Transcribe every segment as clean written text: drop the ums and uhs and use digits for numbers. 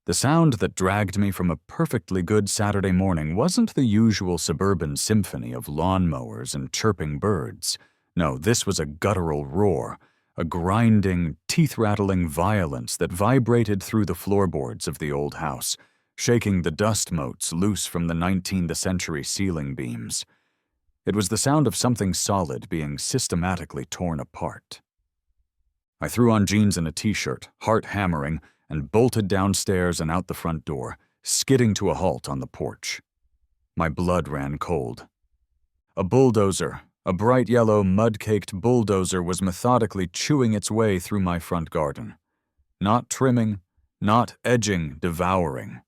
The sound that dragged me from a perfectly good Saturday morning wasn't the usual suburban symphony of lawnmowers and chirping birds. No, this was a guttural roar, a grinding, teeth-rattling violence that vibrated through the floorboards of the old house, shaking the dust motes loose from the 19th century ceiling beams. It was the sound of something solid being systematically torn apart. I threw on jeans and a t-shirt, heart hammering, and bolted downstairs and out the front door, skidding to a halt on the porch. My blood ran cold. A bulldozer, a bright yellow, mud-caked bulldozer, was methodically chewing its way through my front garden. Not trimming, not edging, devouring.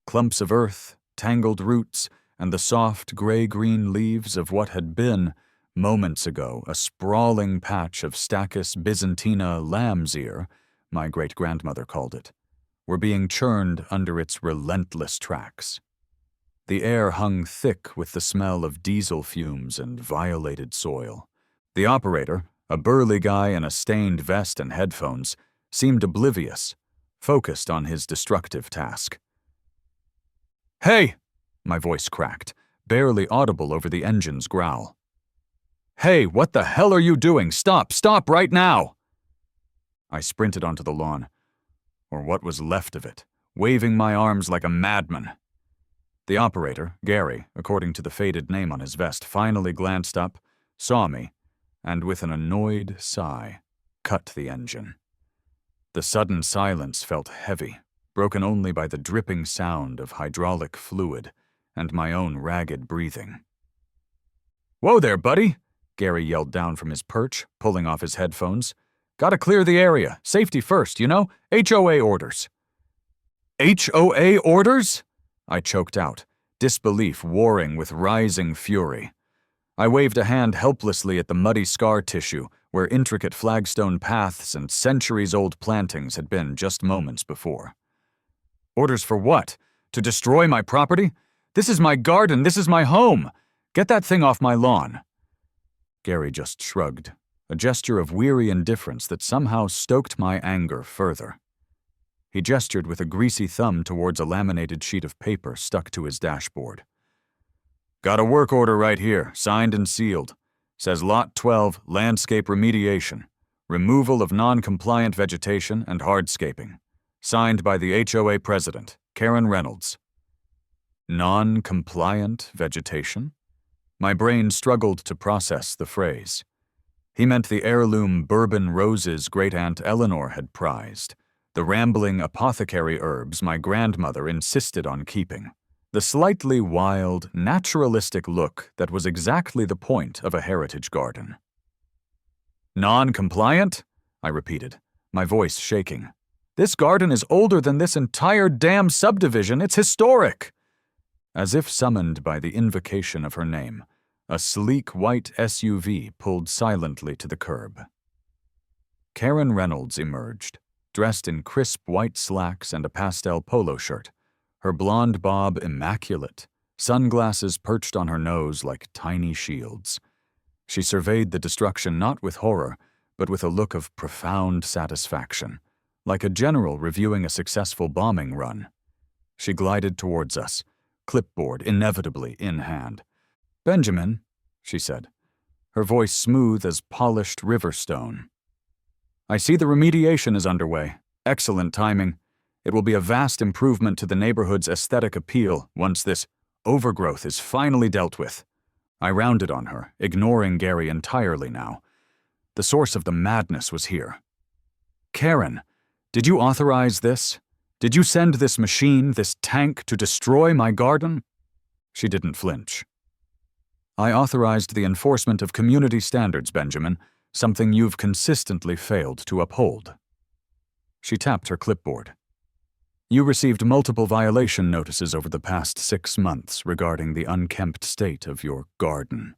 Clumps of earth, tangled roots, and the soft gray-green leaves of what had been, moments ago, a sprawling patch of Stachys byzantina lamb's ear, my great-grandmother called it, were being churned under its relentless tracks. The air hung thick with the smell of diesel fumes and violated soil. The operator, a burly guy in a stained vest and headphones, seemed oblivious, focused on his destructive task. "Hey!" my voice cracked, barely audible over the engine's growl. "Hey, what the hell are you doing? Stop right now!" I sprinted onto the lawn, or what was left of it, waving my arms like a madman. The operator, Gary, according to the faded name on his vest, finally glanced up, saw me, and with an annoyed sigh, cut the engine. The sudden silence felt heavy, broken only by the dripping sound of hydraulic fluid and my own ragged breathing. "Whoa there, buddy!" Gary yelled down from his perch, pulling off his headphones. "Gotta clear the area. Safety first, you know? HOA orders." "HOA orders?" I choked out, disbelief warring with rising fury. I waved a hand helplessly at the muddy scar tissue where intricate flagstone paths and centuries-old plantings had been just moments before. "Orders for what? To destroy my property? This is my garden. This is my home. Get that thing off my lawn." Gary just shrugged, a gesture of weary indifference that somehow stoked my anger further. He gestured with a greasy thumb towards a laminated sheet of paper stuck to his dashboard. "Got a work order right here, signed and sealed. Says Lot 12, landscape remediation, removal of non-compliant vegetation and hardscaping. Signed by the HOA president, Karen Reynolds." Non-compliant vegetation? My brain struggled to process the phrase. He meant the heirloom bourbon roses great-aunt Eleanor had prized, the rambling apothecary herbs my grandmother insisted on keeping, the slightly wild, naturalistic look that was exactly the point of a heritage garden. "Non-compliant?" I repeated, my voice shaking. "This garden is older than this entire damn subdivision. It's historic." As if summoned by the invocation of her name, a sleek white SUV pulled silently to the curb. Karen Reynolds emerged, dressed in crisp white slacks and a pastel polo shirt, her blonde bob immaculate, sunglasses perched on her nose like tiny shields. She surveyed the destruction not with horror, but with a look of profound satisfaction, like a general reviewing a successful bombing run. She glided towards us, clipboard inevitably in hand. "Benjamin," she said, her voice smooth as polished river stone. "I see the remediation is underway. Excellent timing. It will be a vast improvement to the neighborhood's aesthetic appeal once this overgrowth is finally dealt with." I rounded on her, ignoring Gary entirely now. The source of the madness was here. "Karen, did you authorize this? Did you send this machine, this tank, to destroy my garden?" She didn't flinch. "I authorized the enforcement of community standards, Benjamin, something you've consistently failed to uphold." She tapped her clipboard. "You received multiple violation notices over the past 6 months regarding the unkempt state of your garden.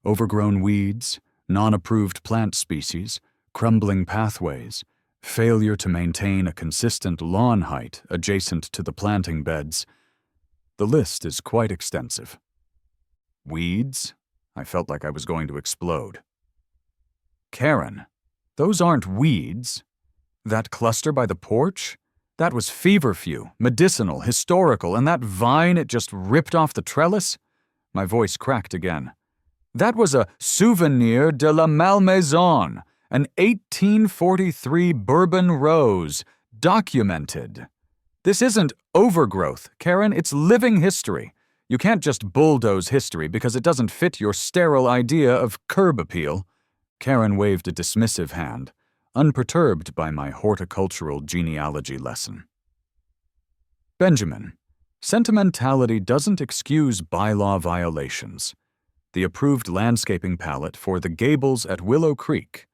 Overgrown weeds, non-approved plant species, crumbling pathways, failure to maintain a consistent lawn height adjacent to the planting beds. The list is quite extensive." "Weeds?" I felt like I was going to explode. "Karen, those aren't weeds. That cluster by the porch? That was feverfew, medicinal, historical, and that vine it just ripped off the trellis? My voice cracked again. That was a souvenir de la Malmaison, an 1843 Bourbon rose, documented. This isn't overgrowth, Karen, it's living history. You can't just bulldoze history because it doesn't fit your sterile idea of curb appeal. Karen waved a dismissive hand, unperturbed by my horticultural genealogy lesson. Benjamin, sentimentality doesn't excuse bylaw violations. The approved landscaping palette for the gables at Willow Creek,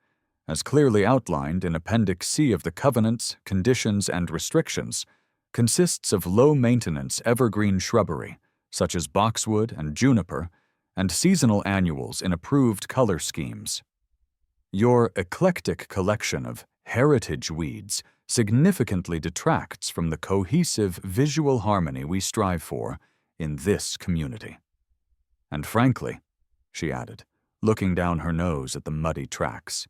as clearly outlined in Appendix C of the Covenants, Conditions, and Restrictions, consists of low-maintenance evergreen shrubbery, such as boxwood and juniper, and seasonal annuals in approved color schemes. Your eclectic collection of heritage weeds significantly detracts from the cohesive visual harmony we strive for in this community. And frankly, she added, looking down her nose at the muddy tracks,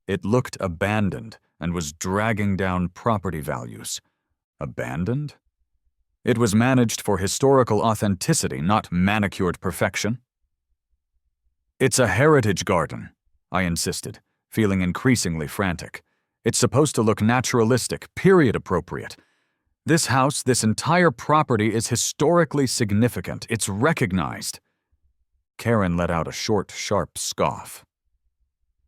it looked abandoned and was dragging down property values. Abandoned? It was managed for historical authenticity, not manicured perfection. It's a heritage garden, I insisted, feeling increasingly frantic. It's supposed to look naturalistic, period-appropriate. This house, this entire property is historically significant. It's recognized. Karen let out a short, sharp scoff.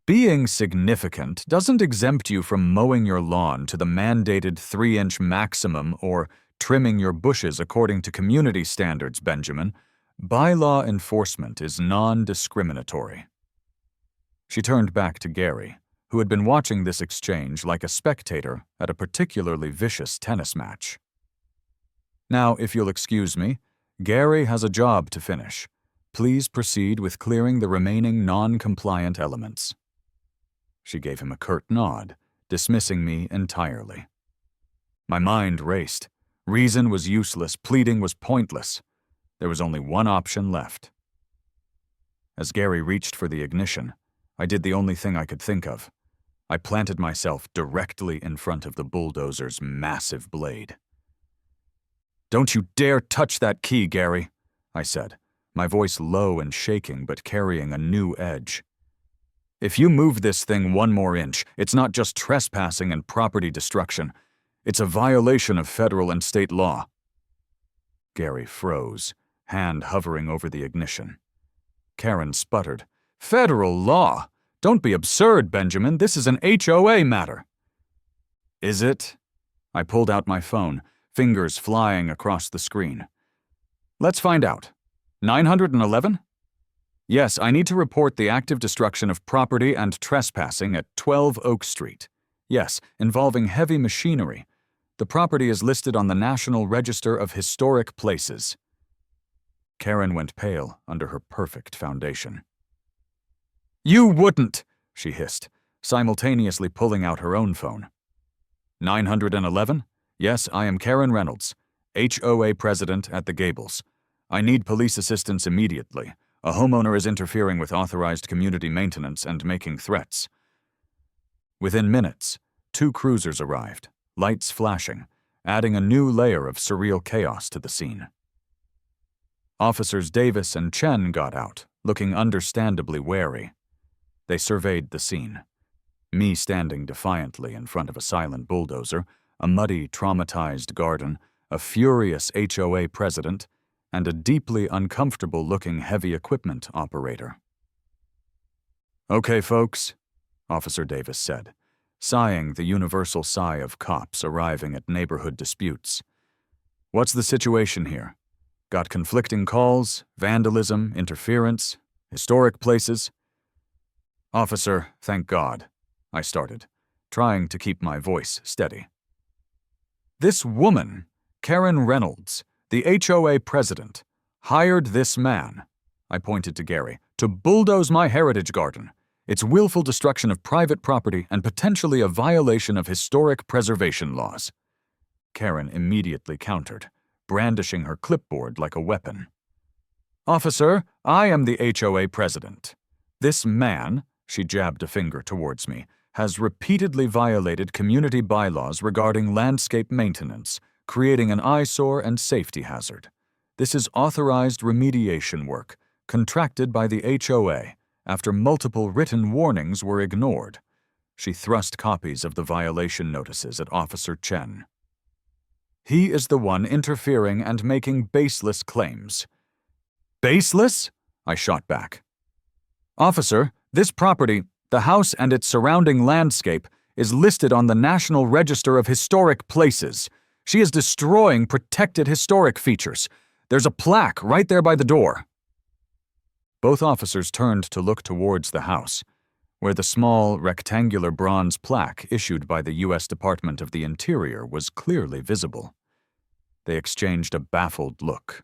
Being significant doesn't exempt you from mowing your lawn to the mandated 3-inch maximum or trimming your bushes according to community standards, Benjamin. Bylaw enforcement is non-discriminatory. She turned back to Gary, who had been watching this exchange like a spectator at a particularly vicious tennis match. Now, if you'll excuse me, Gary has a job to finish. Please proceed with clearing the remaining non-compliant elements. She gave him a curt nod, dismissing me entirely. My mind raced. Reason was useless, pleading was pointless. There was only one option left. As Gary reached for the ignition, I did the only thing I could think of. I planted myself directly in front of the bulldozer's massive blade. "Don't you dare touch that key, Gary," I said, my voice low and shaking but carrying a new edge. "If you move this thing one more inch, it's not just trespassing and property destruction. It's a violation of federal and state law." Gary froze, hand hovering over the ignition. Karen sputtered, "Federal law? Don't be absurd, Benjamin. This is an HOA matter." "Is it?" I pulled out my phone, fingers flying across the screen. "Let's find out. 911? Yes, I need to report the active destruction of property and trespassing at 12 Oak Street. Yes, involving heavy machinery. The property is listed on the National Register of Historic Places." Karen went pale under her perfect foundation. "You wouldn't," she hissed, simultaneously pulling out her own phone. 911? Yes, I am Karen Reynolds, HOA president at the Gables. I need police assistance immediately. A homeowner is interfering with authorized community maintenance and making threats. Within minutes, 2 cruisers arrived, lights flashing, adding a new layer of surreal chaos to the scene. Officers Davis and Chen got out, looking understandably wary. They surveyed the scene. Me standing defiantly in front of a silent bulldozer, a muddy, traumatized garden, a furious HOA president, and a deeply uncomfortable-looking heavy equipment operator. "Okay, folks," Officer Davis said, sighing the universal sigh of cops arriving at neighborhood disputes. "What's the situation here? Got conflicting calls, vandalism, interference, historic places?" "Officer, thank God," I started, trying to keep my voice steady. "This woman, Karen Reynolds, the HOA president, hired this man," I pointed to Gary, "to bulldoze my heritage garden. It's willful destruction of private property and potentially a violation of historic preservation laws." Karen immediately countered, brandishing her clipboard like a weapon. "Officer, I am the HOA president. This man," she jabbed a finger towards me, has repeatedly violated community bylaws regarding landscape maintenance, creating an eyesore and safety hazard. This is authorized remediation work, contracted by the HOA, after multiple written warnings were ignored. She thrust copies of the violation notices at Officer Chen. He is the one interfering and making baseless claims. Baseless? I shot back. Officer, this property, the house and its surrounding landscape, is listed on the National Register of Historic Places. She is destroying protected historic features. There's a plaque right there by the door. Both officers turned to look towards the house, where the small, rectangular bronze plaque issued by the U.S. Department of the Interior was clearly visible. They exchanged a baffled look.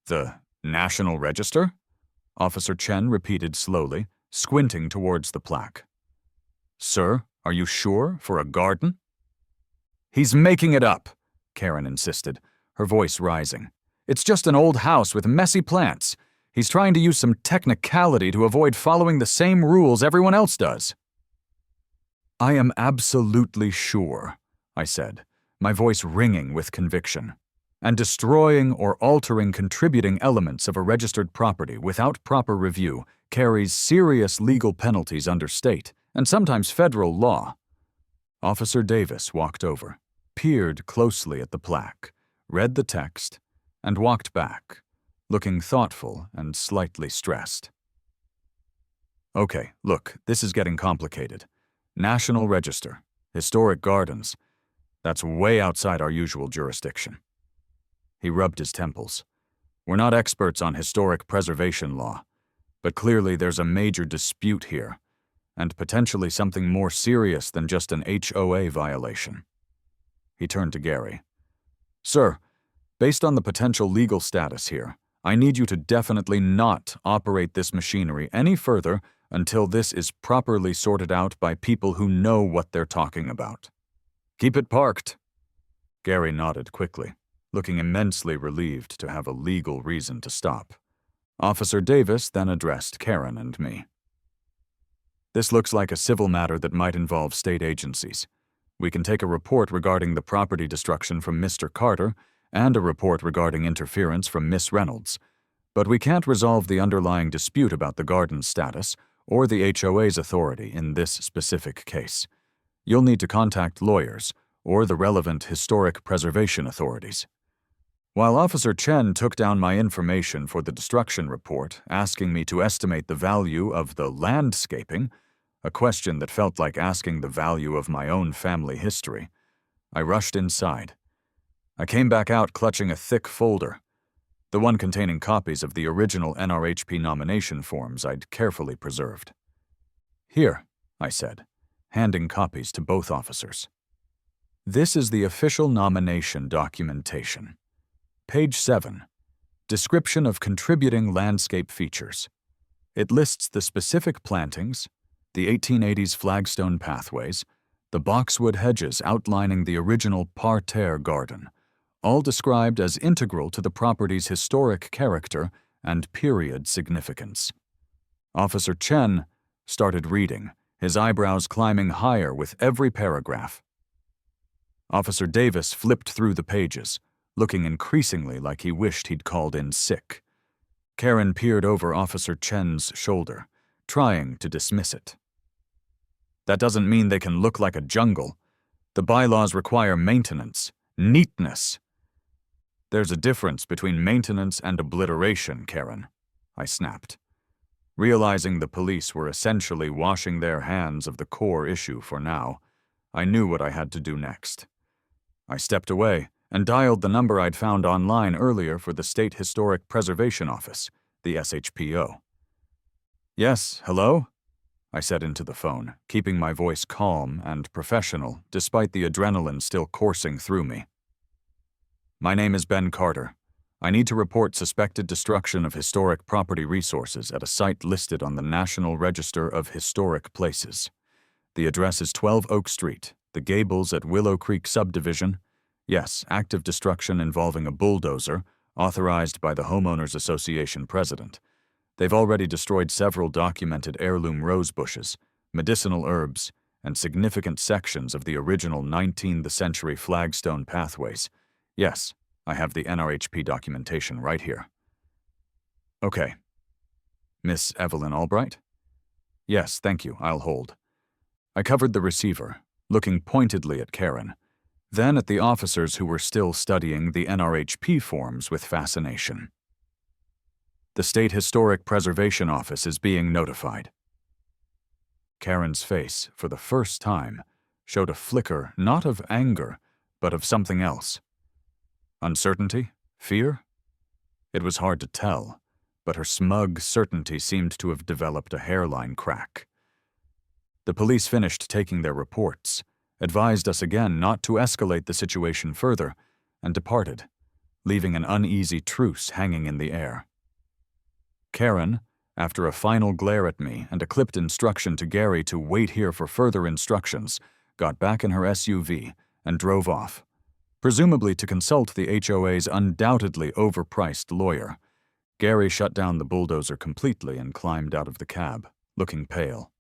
The National Register? Officer Chen repeated slowly, squinting towards the plaque. Sir, are you sure for a garden? He's making it up, Karen insisted, her voice rising. It's just an old house with messy plants. He's trying to use some technicality to avoid following the same rules everyone else does. I am absolutely sure, I said, my voice ringing with conviction. And destroying or altering contributing elements of a registered property without proper review carries serious legal penalties under state and sometimes federal law. Officer Davis walked over, peered closely at the plaque, read the text, and walked back, looking thoughtful and slightly stressed. Okay, look, this is getting complicated. National Register, historic gardens. That's way outside our usual jurisdiction. He rubbed his temples. We're not experts on historic preservation law, but clearly there's a major dispute here, and potentially something more serious than just an HOA violation. He turned to Gary. Sir, based on the potential legal status here, I need you to definitely not operate this machinery any further until this is properly sorted out by people who know what they're talking about. Keep it parked. Gary nodded quickly, looking immensely relieved to have a legal reason to stop. Officer Davis then addressed Karen and me. This looks like a civil matter that might involve state agencies. We can take a report regarding the property destruction from Mr. Carter and a report regarding interference from Miss Reynolds, but we can't resolve the underlying dispute about the garden's status or the HOA's authority in this specific case. You'll need to contact lawyers or the relevant historic preservation authorities. While Officer Chen took down my information for the destruction report, asking me to estimate the value of the landscaping, a question that felt like asking the value of my own family history, I rushed inside. I came back out clutching a thick folder, the one containing copies of the original NRHP nomination forms I'd carefully preserved. Here, I said, handing copies to both officers. This is the official nomination documentation. Page 7. Description of contributing landscape features. It lists the specific plantings, the 1880s flagstone pathways, the boxwood hedges outlining the original parterre garden, all described as integral to the property's historic character and period significance. Officer Chen started reading, his eyebrows climbing higher with every paragraph. Officer Davis flipped through the pages, looking increasingly like he wished he'd called in sick. Karen peered over Officer Chen's shoulder, trying to dismiss it. That doesn't mean they can look like a jungle. The bylaws require maintenance, neatness. There's a difference between maintenance and obliteration, Karen, I snapped. Realizing the police were essentially washing their hands of the core issue for now, I knew what I had to do next. I stepped away and dialed the number I'd found online earlier for the State Historic Preservation Office, the SHPO. Yes, hello? I said into the phone, keeping my voice calm and professional despite the adrenaline still coursing through me. My name is Ben Carter. I need to report suspected destruction of historic property resources at a site listed on the National Register of Historic Places. The address is 12 Oak Street, the Gables at Willow Creek Subdivision. Yes, active destruction involving a bulldozer, authorized by the Homeowners Association president. They've already destroyed several documented heirloom rose bushes, medicinal herbs, and significant sections of the original 19th century flagstone pathways. Yes, I have the NRHP documentation right here. Okay. Miss Evelyn Albright? Yes, thank you, I'll hold. I covered the receiver, looking pointedly at Karen, then at the officers who were still studying the NRHP forms with fascination. The State Historic Preservation Office is being notified. Karen's face, for the first time, showed a flicker not of anger, but of something else. Uncertainty? Fear? It was hard to tell, but her smug certainty seemed to have developed a hairline crack. The police finished taking their reports, advised us again not to escalate the situation further, and departed, leaving an uneasy truce hanging in the air. Karen, after a final glare at me and a clipped instruction to Gary to wait here for further instructions, got back in her SUV and drove off, presumably to consult the HOA's undoubtedly overpriced lawyer. Gary shut down the bulldozer completely and climbed out of the cab, looking pale.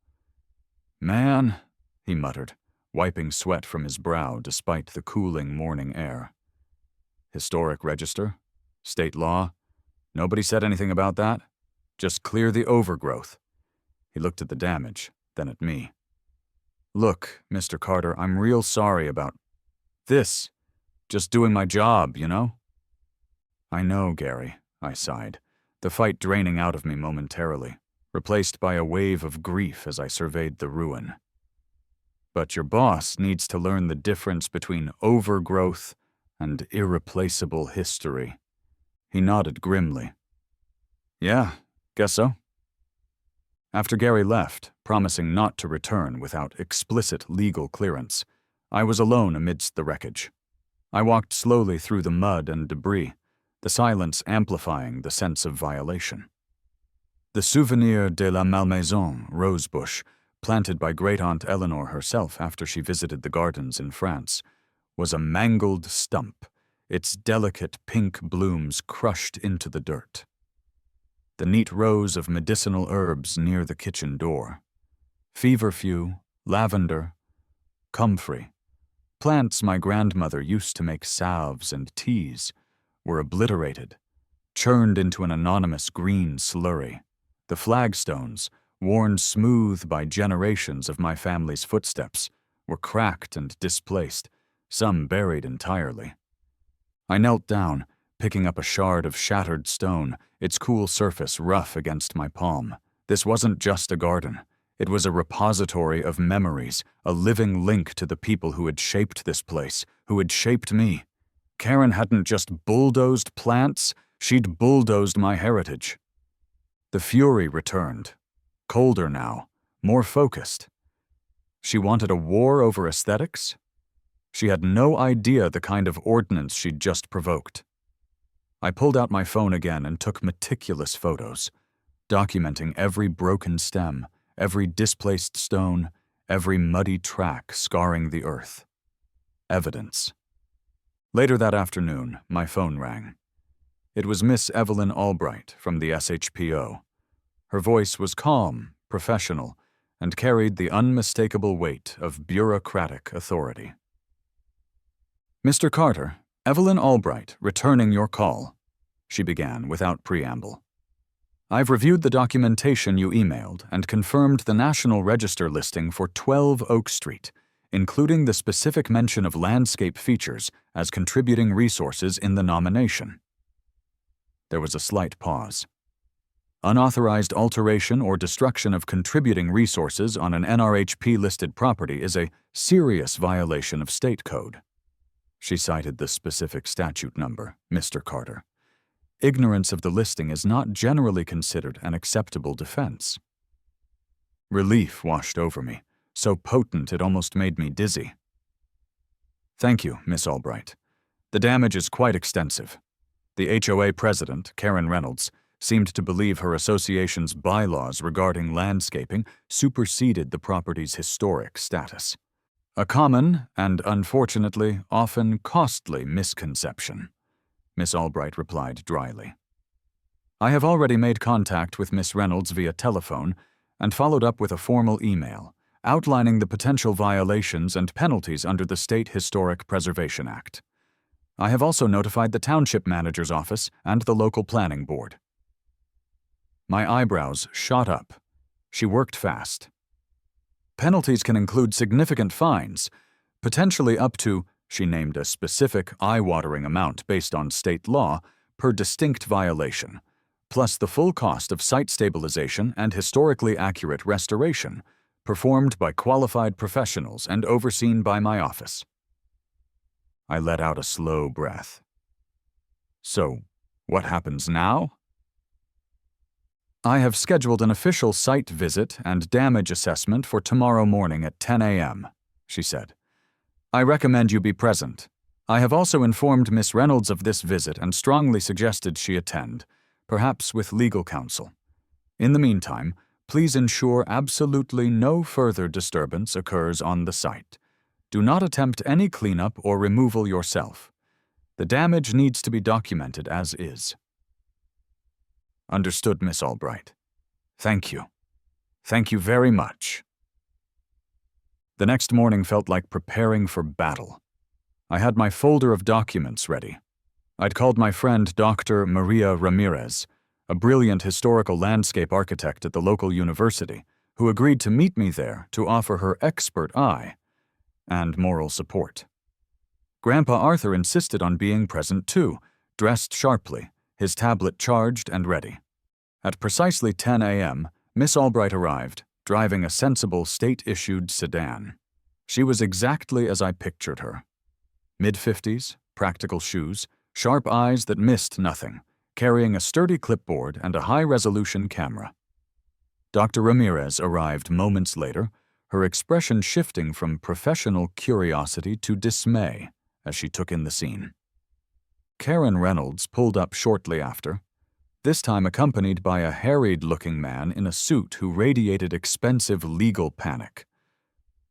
"Man," he muttered, wiping sweat from his brow despite the cooling morning air. "Historic register? State law? Nobody said anything about that? Just clear the overgrowth." He looked at the damage, then at me. "Look, Mr. Carter, I'm real sorry about this. Just doing my job, you know?" "I know, Gary," I sighed, the fight draining out of me momentarily, replaced by a wave of grief as I surveyed the ruin. "But your boss needs to learn the difference between overgrowth and irreplaceable history." He nodded grimly. "Yeah, guess so." After Gary left, promising not to return without explicit legal clearance, I was alone amidst the wreckage. I walked slowly through the mud and debris, the silence amplifying the sense of violation. The Souvenir de la Malmaison rosebush, planted by Great-Aunt Eleanor herself after she visited the gardens in France, was a mangled stump, its delicate pink blooms crushed into the dirt. The neat rows of medicinal herbs near the kitchen door, feverfew, lavender, comfrey, plants my grandmother used to make salves and teas, were obliterated, churned into an anonymous green slurry. The flagstones, worn smooth by generations of my family's footsteps, were cracked and displaced, some buried entirely. I knelt down, picking up a shard of shattered stone, its cool surface rough against my palm. This wasn't just a garden. It was a repository of memories, a living link to the people who had shaped this place, who had shaped me. Karen hadn't just bulldozed plants, she'd bulldozed my heritage. The fury returned, colder now, more focused. She wanted a war over aesthetics? She had no idea the kind of ordnance she'd just provoked. I pulled out my phone again and took meticulous photos, documenting every broken stem, every displaced stone, every muddy track scarring the earth. Evidence. Later that afternoon, my phone rang. It was Miss Evelyn Albright from the SHPO. Her voice was calm, professional, and carried the unmistakable weight of bureaucratic authority. "Mr. Carter, Evelyn Albright, returning your call," she began without preamble. "I've reviewed the documentation you emailed and confirmed the National Register listing for 12 Oak Street, including the specific mention of landscape features as contributing resources in the nomination." There was a slight pause. Unauthorized alteration or destruction of contributing resources on an NRHP-listed property is a serious violation of state code. She cited the specific statute number, Mr. Carter. Ignorance of the listing is not generally considered an acceptable defense. Relief washed over me, so potent it almost made me dizzy. "Thank you, Miss Albright. The damage is quite extensive. The HOA president, Karen Reynolds, seemed to believe her association's bylaws regarding landscaping superseded the property's historic status. A common and, unfortunately, often costly misconception," Miss Albright replied dryly. "I have already made contact with Miss Reynolds via telephone and followed up with a formal email, outlining the potential violations and penalties under the State Historic Preservation Act. I have also notified the Township Manager's Office and the local planning board. My eyebrows shot up. She worked fast. Penalties can include significant fines, potentially up to, she named a specific eye-watering amount based on state law, per distinct violation, plus the full cost of site stabilization and historically accurate restoration, performed by qualified professionals and overseen by my office. I let out a slow breath. So, what happens now? I have scheduled an official site visit and damage assessment for tomorrow morning at 10 a.m., she said. I recommend you be present. I have also informed Miss Reynolds of this visit and strongly suggested she attend, perhaps with legal counsel. In the meantime, please ensure absolutely no further disturbance occurs on the site. Do not attempt any cleanup or removal yourself. The damage needs to be documented as is. Understood, Miss Albright. Thank you. Thank you very much. The next morning felt like preparing for battle. I had my folder of documents ready. I'd called my friend Dr. Maria Ramirez, a brilliant historical landscape architect at the local university, who agreed to meet me there to offer her expert eye and moral support. Grandpa Arthur insisted on being present too, dressed sharply, his tablet charged and ready. At precisely 10 a.m., Miss Albright arrived, driving a sensible state-issued sedan. She was exactly as I pictured her. Mid-50s, practical shoes, sharp eyes that missed nothing, carrying a sturdy clipboard and a high-resolution camera. Dr. Ramirez arrived moments later, her expression shifting from professional curiosity to dismay as she took in the scene. Karen Reynolds pulled up shortly after, this time accompanied by a harried-looking man in a suit who radiated expensive legal panic.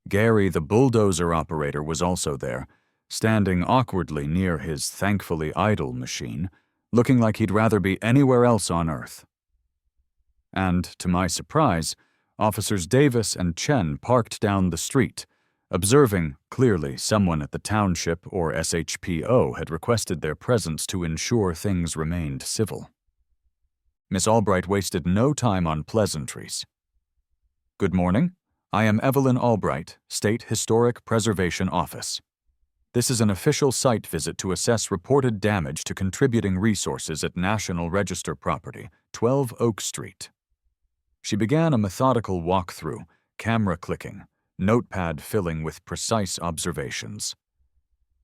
Gary, the bulldozer operator, was also there, standing awkwardly near his thankfully idle machine, looking like he'd rather be anywhere else on Earth. And, to my surprise, Officers Davis and Chen parked down the street, observing, clearly, someone at the township or SHPO had requested their presence to ensure things remained civil. Miss Albright wasted no time on pleasantries. Good morning. I am Evelyn Albright, State Historic Preservation Office. This is an official site visit to assess reported damage to contributing resources at National Register property, 12 Oak Street. She began a methodical walkthrough, camera clicking, notepad filling with precise observations.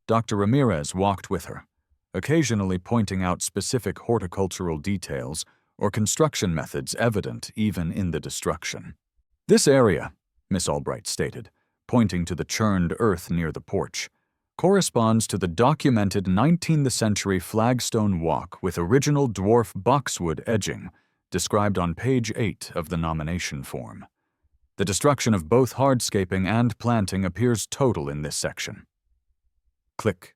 Dr. Ramirez walked with her, occasionally pointing out specific horticultural details or construction methods evident even in the destruction. This area, Miss Albright stated, pointing to the churned earth near the porch, corresponds to the documented 19th century flagstone walk with original dwarf boxwood edging, described on page 8 of the nomination form. The destruction of both hardscaping and planting appears total in this section. Click,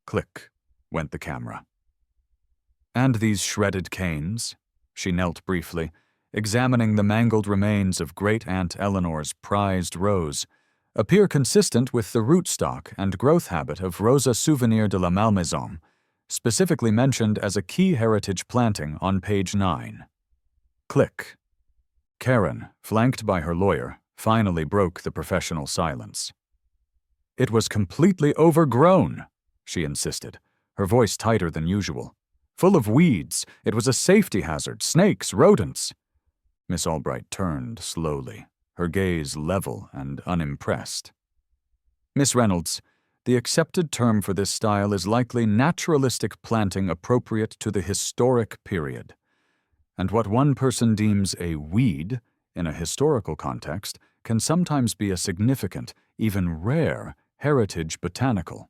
click, went the camera. And these shredded canes? She knelt briefly, examining the mangled remains of Great-Aunt Eleanor's prized rose, appear consistent with the rootstock and growth habit of Rosa Souvenir de la Malmaison, specifically mentioned as a key heritage planting on page 9. Click. Karen, flanked by her lawyer, finally broke the professional silence. It was completely overgrown, she insisted, her voice tighter than usual. Full of weeds, it was a safety hazard, snakes, rodents. Miss Albright turned slowly, her gaze level and unimpressed. Miss Reynolds, the accepted term for this style is likely naturalistic planting appropriate to the historic period. And what one person deems a weed, in a historical context, can sometimes be a significant, even rare, heritage botanical.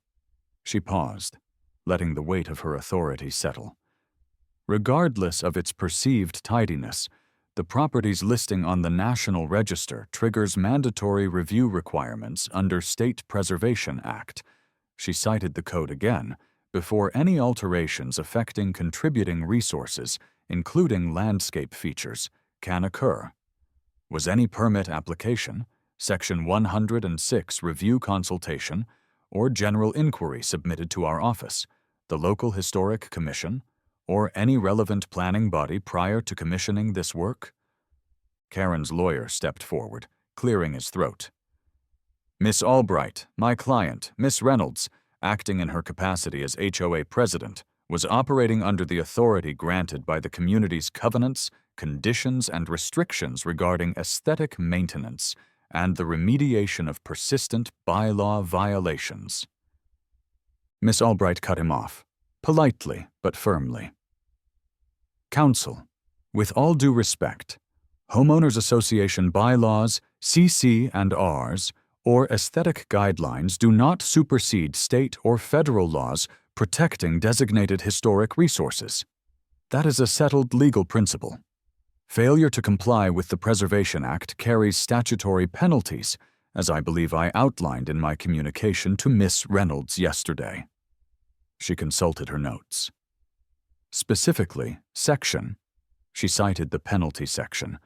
She paused, letting the weight of her authority settle. Regardless of its perceived tidiness, the property's listing on the National Register triggers mandatory review requirements under State Preservation Act. She cited the code again, before any alterations affecting contributing resources, including landscape features, can occur. Was any permit application, Section 106 review consultation, or general inquiry submitted to our office, the local historic commission, or any relevant planning body prior to commissioning this work? Karen's lawyer stepped forward, clearing his throat. Miss Albright, my client, Miss Reynolds, acting in her capacity as HOA president, was operating under the authority granted by the community's covenants, conditions, and restrictions regarding aesthetic maintenance and the remediation of persistent bylaw violations. Miss Albright cut him off, politely but firmly. Counsel, with all due respect, Homeowners Association bylaws, CC and Rs, or aesthetic guidelines do not supersede state or federal laws protecting designated historic resources. That is a settled legal principle. Failure to comply with the Preservation Act carries statutory penalties, as I believe I outlined in my communication to Miss Reynolds yesterday. She consulted her notes. Specifically, she cited the penalty section,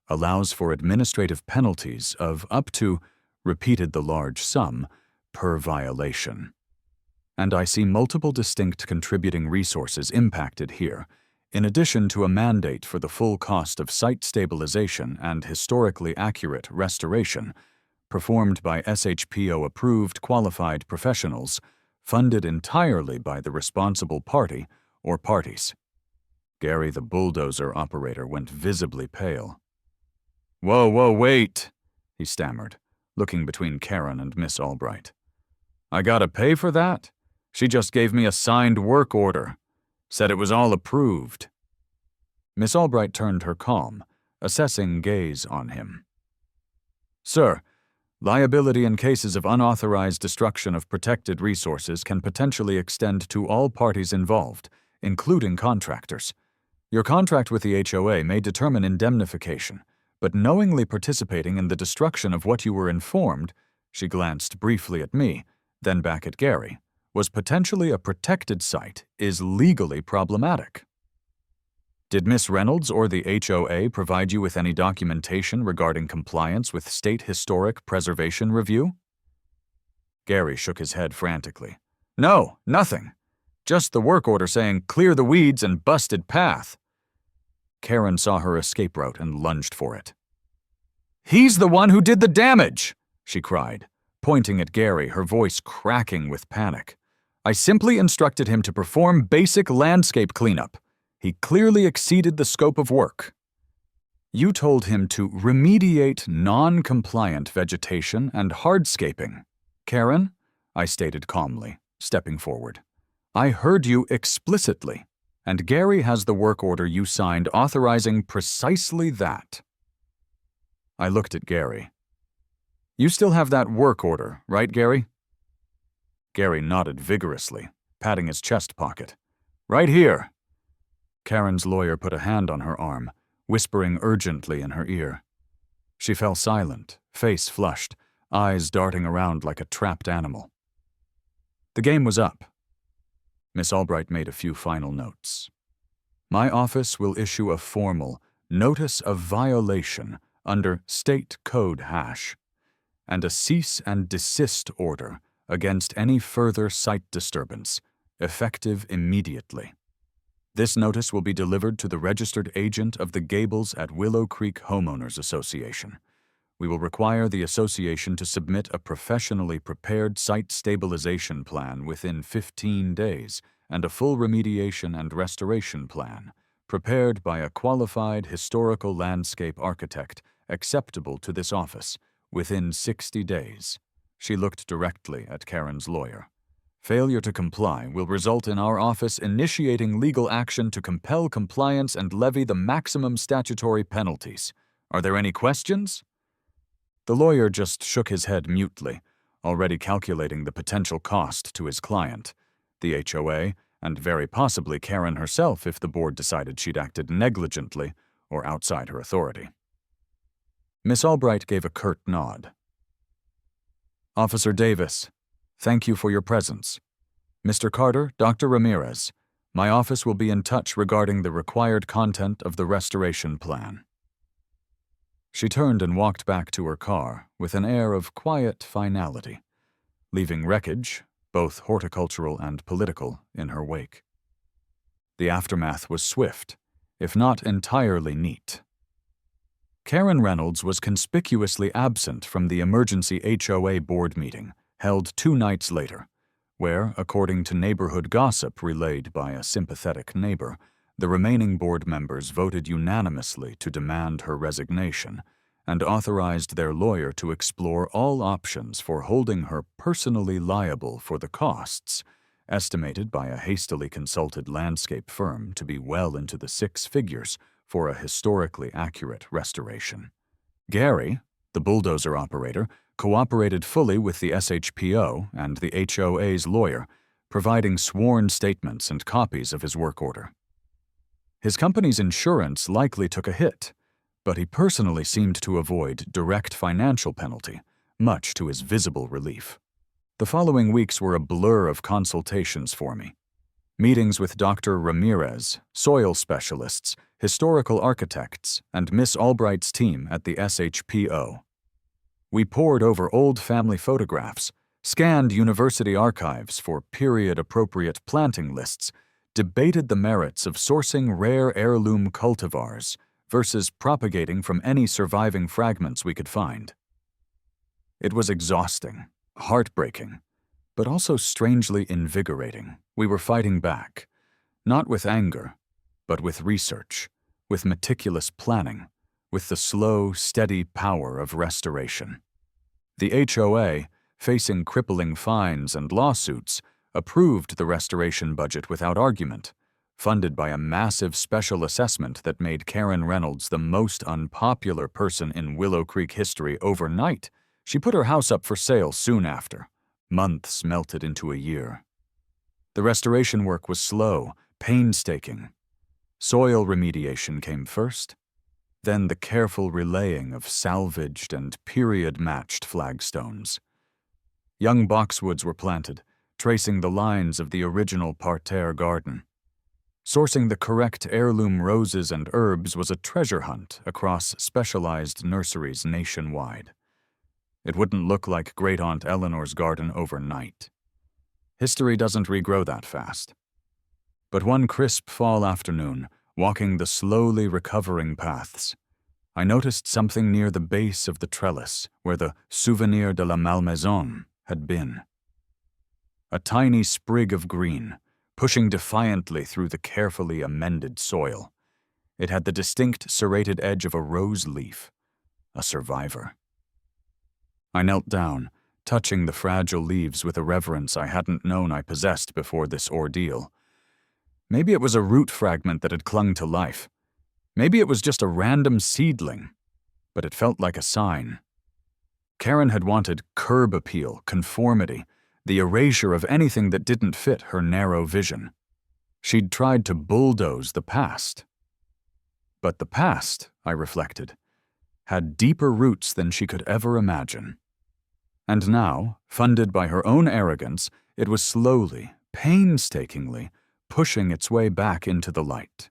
allows for administrative penalties of up to, repeated the large sum, per violation. And I see multiple distinct contributing resources impacted here, in addition to a mandate for the full cost of site stabilization and historically accurate restoration, performed by SHPO-approved qualified professionals, funded entirely by the responsible party or parties. Gary, the bulldozer operator, went visibly pale. Whoa, wait, he stammered, looking between Karen and Miss Albright. I gotta pay for that? She just gave me a signed work order. Said it was all approved. Miss Albright turned her calm, assessing gaze on him. Sir, liability in cases of unauthorized destruction of protected resources can potentially extend to all parties involved, including contractors. Your contract with the HOA may determine indemnification, but knowingly participating in the destruction of what you were informed, she glanced briefly at me, then back at Gary, was potentially a protected site is legally problematic. Did Miss Reynolds or the HOA provide you with any documentation regarding compliance with State Historic Preservation Review? Gary shook his head frantically. No, nothing. Just the work order saying clear the weeds and busted path. Karen saw her escape route and lunged for it. He's the one who did the damage, she cried, pointing at Gary, her voice cracking with panic. I simply instructed him to perform basic landscape cleanup. He clearly exceeded the scope of work. You told him to remediate non-compliant vegetation and hardscaping. Karen, I stated calmly, stepping forward. I heard you explicitly, and Gary has the work order you signed authorizing precisely that. I looked at Gary. You still have that work order, right, Gary? Gary nodded vigorously, patting his chest pocket. Right here. Karen's lawyer put a hand on her arm, whispering urgently in her ear. She fell silent, face flushed, eyes darting around like a trapped animal. The game was up. Miss Albright made a few final notes. My office will issue a formal notice of violation under State Code # and a cease and desist order against any further site disturbance, effective immediately. This notice will be delivered to the registered agent of the Gables at Willow Creek Homeowners Association. We will require the association to submit a professionally prepared site stabilization plan within 15 days and a full remediation and restoration plan, prepared by a qualified historical landscape architect acceptable to this office, within 60 days. She looked directly at Karen's lawyer. Failure to comply will result in our office initiating legal action to compel compliance and levy the maximum statutory penalties. Are there any questions? The lawyer just shook his head mutely, already calculating the potential cost to his client, the HOA, and very possibly Karen herself if the board decided she'd acted negligently or outside her authority. Miss Albright gave a curt nod. Officer Davis, thank you for your presence. Mr. Carter, Dr. Ramirez, my office will be in touch regarding the required content of the restoration plan. She turned and walked back to her car with an air of quiet finality, leaving wreckage, both horticultural and political, in her wake. The aftermath was swift, if not entirely neat. Karen Reynolds was conspicuously absent from the emergency HOA board meeting, held 2 nights later, where, according to neighborhood gossip relayed by a sympathetic neighbor, the remaining board members voted unanimously to demand her resignation and authorized their lawyer to explore all options for holding her personally liable for the costs, estimated by a hastily consulted landscape firm to be well into the 6 figures for a historically accurate restoration. Gary, the bulldozer operator, cooperated fully with the SHPO and the HOA's lawyer, providing sworn statements and copies of his work order. His company's insurance likely took a hit, but he personally seemed to avoid direct financial penalty, much to his visible relief. The following weeks were a blur of consultations for me. Meetings with Dr. Ramirez, soil specialists, historical architects, and Miss Albright's team at the SHPO. We pored over old family photographs, scanned university archives for period-appropriate planting lists, debated the merits of sourcing rare heirloom cultivars versus propagating from any surviving fragments we could find. It was exhausting, heartbreaking, but also strangely invigorating. We were fighting back, not with anger, but with research, with meticulous planning, with the slow, steady power of restoration. The HOA, facing crippling fines and lawsuits, approved the restoration budget without argument, funded by a massive special assessment that made Karen Reynolds the most unpopular person in Willow Creek history overnight. She put her house up for sale soon after. Months melted into a year. The restoration work was slow, painstaking. Soil remediation came first, then the careful relaying of salvaged and period-matched flagstones. Young boxwoods were planted, tracing the lines of the original parterre garden. Sourcing the correct heirloom roses and herbs was a treasure hunt across specialized nurseries nationwide. It wouldn't look like Great-Aunt Eleanor's garden overnight. History doesn't regrow that fast. But one crisp fall afternoon, walking the slowly recovering paths, I noticed something near the base of the trellis where the souvenir de la Malmaison had been. A tiny sprig of green, pushing defiantly through the carefully amended soil. It had the distinct serrated edge of a rose leaf, a survivor. I knelt down, touching the fragile leaves with a reverence I hadn't known I possessed before this ordeal. Maybe it was a root fragment that had clung to life. Maybe it was just a random seedling, but it felt like a sign. Karen had wanted curb appeal, conformity, the erasure of anything that didn't fit her narrow vision. She'd tried to bulldoze the past. But the past, I reflected, had deeper roots than she could ever imagine. And now, funded by her own arrogance, it was slowly, painstakingly, pushing its way back into the light.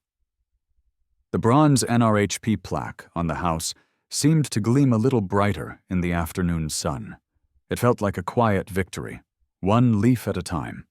The bronze NRHP plaque on the house seemed to gleam a little brighter in the afternoon sun. It felt like a quiet victory, one leaf at a time.